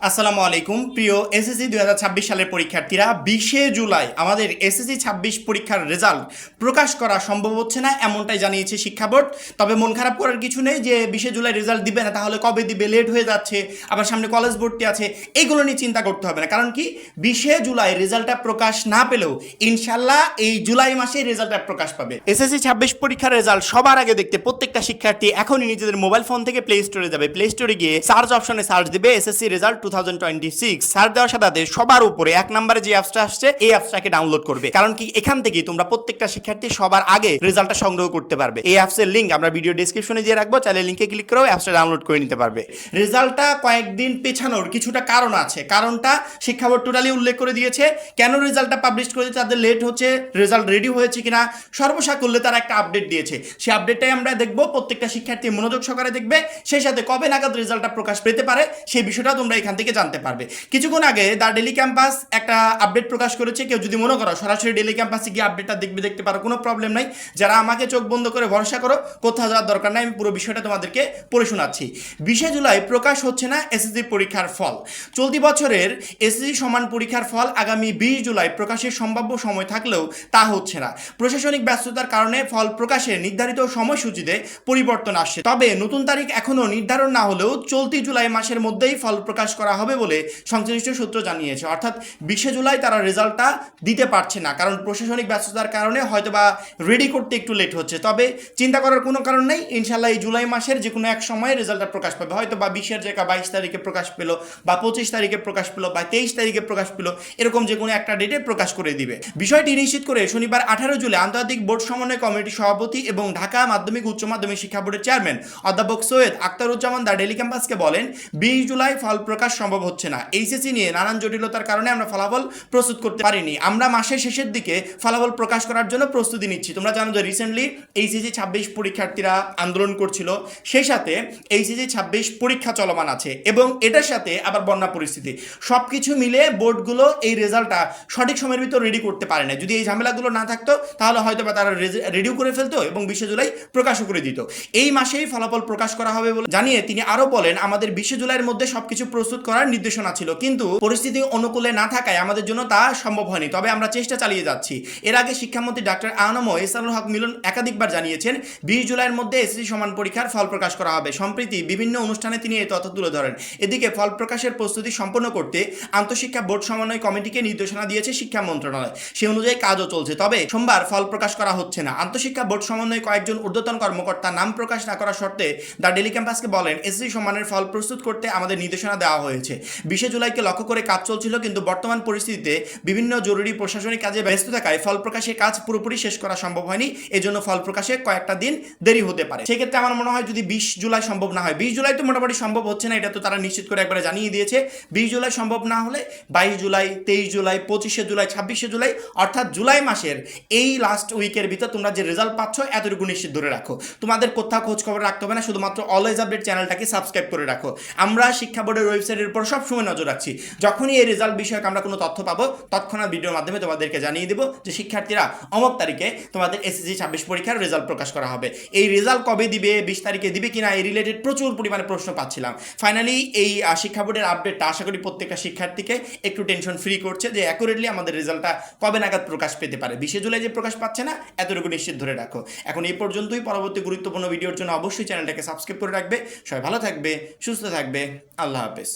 আসসালামু আলাইকুম প্রিয় এসএসসি 2026 সালের পরীক্ষার্থীরা। 20 জুলাই আমাদের এসএসসি 26 পরীক্ষার রেজাল্ট প্রকাশ করা সম্ভব হচ্ছে না, এমনটাই জানিয়েছে শিক্ষা বোর্ড। তবে মন খারাপ করার কিছু নেই যে 20 জুলাই রেজাল্ট দিবে না, তাহলে কবে দিবে, লেট হয়ে যাচ্ছে, আবার সামনে কলেজ ভর্তি আছে, এগুলো নিয়ে চিন্তা করতে হবে না। কারণ কি, 20 জুলাই রেজাল্টটা প্রকাশ না পেলেও ইনশাল্লাহ এই জুলাই মাসেই রেজাল্টটা প্রকাশ পাবে। এসএসসি 26 পরীক্ষার রেজাল্ট সবার আগে দেখতে প্রত্যেকটা শিক্ষার্থী এখনই নিজেদের মোবাইল ফোন থেকে প্লে স্টোরে যাবে, প্লে স্টোরে গিয়ে সার্চ অপশনে সার্চ দিবে এসএসসি রেজাল্ট 2026। সার্চ দেওয়ার সাথে সবার উপরে এক নম্বরে যে অ্যাপসটা আসছে এই অ্যাপসটাকে ডাউনলোড করবে। কারণ কি, এখান থেকেই তোমরা প্রত্যেকটা শিক্ষার্থী সবার আগে রেজাল্টটা সংগ্রহ করতে পারবে। এই অ্যাপসের লিংক আমরা ভিডিও ডেসক্রিপশনে দিয়ে রাখবো, চাইলে লিংকে ক্লিক করেও অ্যাপসটা ডাউনলোড করে নিতে পারবে। রেজাল্টটা কয়েকদিন পেছানোর কিছুটা কারণ আছে, কারণটা শিক্ষা বোর্ড টোটালি উল্লেখ করে দিয়েছে। কেন রেজাল্টটা পাবলিশ করেছে, তাদের লেট হচ্ছে, রেজাল্ট রেডি হয়েছে কিনা, সর্বসাকুল্যে তারা একটা আপডেট দিয়েছে। সেই আপডেটটাই আমরা দেখবো, প্রত্যেকটা শিক্ষার্থী মনোযোগ সহকারে দেখবে। সেই সাথে কবে নাগাদ রেজাল্টটা প্রকাশ পেতে পারে সেই বিষয়টা তোমরা এখান থেকে জানতে পারবে। কিছুক্ষণ আগে দ্য ডেইলি ক্যাম্পাস একটা আপডেট প্রকাশ করেছে। কেউ যদি মনে করো সরাসরি ডেইলি ক্যাম্পাসে গিয়ে আপডেটটা দেখতে পারো, কোনো প্রবলেম নাই। যারা আমাকে চোখ বন্ধ করে ভরসা করো, কোথাও যাওয়ার দরকার নাই, আমি পুরো বিষয়টা তোমাদেরকে পড়ে শোনাচ্ছি। 20 জুলাই প্রকাশ হচ্ছে না এসএসসি পরীক্ষার ফল। চলতি বছরের এসএসসি সমান পরীক্ষার ফল আগামী 20 জুলাই প্রকাশের সম্ভাব্য সময় থাকলেও তা হচ্ছে না। প্রশাসনিক ব্যস্ততার কারণে ফল প্রকাশের নির্ধারিত সময়সূচিতে পরিবর্তন আসছে। তবে নতুন তারিখ এখনও নির্ধারণ না হলেও চলতি জুলাই মাসের মধ্যেই ফল প্রকাশ করা হবে বলে সংশ্লিষ্ট সূত্র জানিয়েছে। অর্থাৎ 20 জুলাই তারা রেজাল্টটা দিতে পারছে না, কারণ প্রশাসনিক ব্যস্ততার কারণে হয়তোবা রেডি করতে একটু লেট হচ্ছে। তবে চিন্তা করার কোনো কারণ নেই, ইনশাল্লাহ এই জুলাই মাসের যে কোনো এক সময়ে রেজাল্টটা প্রকাশ পাবে। হয়তো বা 20-এর জায়গা 22 তারিখে প্রকাশ পেলো, বা 25 তারিখে প্রকাশ পেলো, বা 23 তারিখে প্রকাশ পেলো, এরকম যে কোনো একটা ডেটে প্রকাশ করে দিবে। বিষয়টি নিশ্চিত করে শনিবার 18 জুলাই আন্তর্জাতিক বোর্ড সমন্বয় কমিটির সভাপতি এবং ঢাকা মাধ্যমিক উচ্চ মাধ্যমিক শিক্ষা বোর্ডের চেয়ারম্যান অধ্যাপক সৈয়দ আখতারুজ্জামান দ্য ডেইলি ক্যাম্পাসকে বলেন, 20 জুলাই ফল প্রকাশ সম্ভব হচ্ছে না। এইচএসসি নিয়ে নানান জটিলতার কারণে আমরা ফলাফল প্রস্তুত করতে পারিনি। আমরা মাসের শেষের দিকে ফলাফল প্রকাশ করার জন্য প্রস্তুতি নিচ্ছি। তোমরা জানো যে রিসেন্টলি এইচএসসি 26 পরীক্ষার্থীরা আন্দোলন করছিল, সেই সাথে এইচএসসি 26 পরীক্ষা চলমান আছে এবং এটার সাথে আবার বন্যা পরিস্থিতি, সব কিছু মিলে বোর্ডগুলো এই রেজাল্টটা সঠিক সময়ের ভিতর রেডি করতে পারে না। যদি এই ঝামেলাগুলো না থাকতো তাহলে হয়তো বা তারা রেডিও করে ফেলতো এবং 20 জুলাই প্রকাশও করে দিত। এই মাসেই ফলাফল প্রকাশ করা হবে বলে জানিয়ে তিনি আরও বলেন, আমাদের 20 জুলাইয়ের মধ্যে সবকিছু প্রস্তুত করার নির্দেশনা ছিল, কিন্তু পরিস্থিতি অনুকূলে না থাকায় আমাদের জন্য তা সম্ভব হয়নি। তবে আমরা চেষ্টা চালিয়ে যাচ্ছি। এর আগে শিক্ষামন্ত্রী ডাক্তার আনম এহসানুল হক মিলন একাধিকবার জানিয়েছেন 20 জুলাইয়ের মধ্যে এসএসসি সমান পরীক্ষার ফল প্রকাশ করা হবে। সম্প্রতি বিভিন্ন অনুষ্ঠানে তিনি এই তথ্য তুলে ধরেন। এদিকে ফল প্রকাশের প্রস্তুতি সম্পন্ন করতে আন্তঃশিক্ষা বোর্ড সমন্বয় কমিটিকে নির্দেশনা দিয়েছে শিক্ষা মন্ত্রণালয়, সে অনুযায়ী কাজও চলছে। তবে সোমবার ফল প্রকাশ করা হচ্ছে না। আন্তঃশিক্ষা বোর্ড সমন্বয়ে কয়েকজন ঊর্ধ্বতন কর্মকর্তা নাম প্রকাশ না করার শর্তে দ্য ডেইলি ক্যাম্পাসকে বলেন, এসএসসি সমানের ফল প্রস্তুত করতে আমাদের নির্দেশনা দেওয়া হয়েছে। 20 জুলাইকে লক্ষ্য করে কাজ চলছিল, কিন্তু বর্তমান পরিস্থিতিতে বিভিন্ন জরুরি প্রশাসনিক কাজে ব্যস্ত থাকায় ফল প্রকাশের কাজ পুরোপুরি শেষ করা সম্ভব হয়নি। এজন্য ফল প্রকাশে কয়েকটা দিন দেরি হতে পারে। সেক্ষেত্রে আমার মনে হয় যদি 20 জুলাই সম্ভব না হয়, 20 জুলাই তো মোটামুটি সম্ভব হচ্ছে না, এটা তো তারা নিশ্চিত করে একবারে জানিয়ে দিয়েছে। 20 জুলাই সম্ভব না হলে 22 জুলাই, 23 জুলাই, 25 জুলাই, 26 জুলাই, অর্থাৎ জুলাই মাসের এই লাস্ট উইকের ভিতর তোমরা যে রেজাল্ট পাচ্ছ এতটুকু নিশ্চিত ধরে রাখো। তোমাদের কোথাও খোঁজ খবর রাখতে হবে না, শুধুমাত্র অলওয়েজ আপডেট চ্যানেলটাকে সাবস্ক্রাইব করে রাখো। আমরা শিক্ষা বোর্ডের ওয়েবসাইটের উপর সবসময় নজর রাখছি। যখনই এই রেজাল্ট বিষয়ক আমরা কোনো তথ্য পাবো তৎক্ষণাৎ ভিডিওর মাধ্যমে তোমাদেরকে জানিয়ে দেবো যে শিক্ষার্থীরা অমুক তারিখে তোমাদের এসএসসি 26 পরীক্ষার রেজাল্ট প্রকাশ করা হবে। এই রেজাল্ট কবে দিবে, 20 তারিখে দিবে কিনা, এই রিলেটেড প্রচুর পরিমাণে প্রশ্ন পাচ্ছিলাম। ফাইনালি এই শিক্ষা বোর্ডের আপডেটটা আশা করি প্রত্যেকটা শিক্ষার্থীকে একটু টেনশন ফ্রি করছে যে অ্যাকুরেটলি আমাদের রেজাল্টটা কবে নাগাদ প্রকাশ পেতে পারে। 20 জুলাই যে প্রকাশ পাচ্ছে না এতটুকু নিশ্চিত ধরে রাখো। এখন এই পর্যন্তই। পরবর্তী গুরুত্বপূর্ণ ভিডিওর জন্য অবশ্যই চ্যানেলটাকে সাবস্ক্রাইব করে রাখবে। সবাই ভালো থাকবে, সুস্থ থাকবে। আল্লাহ হাফেজ।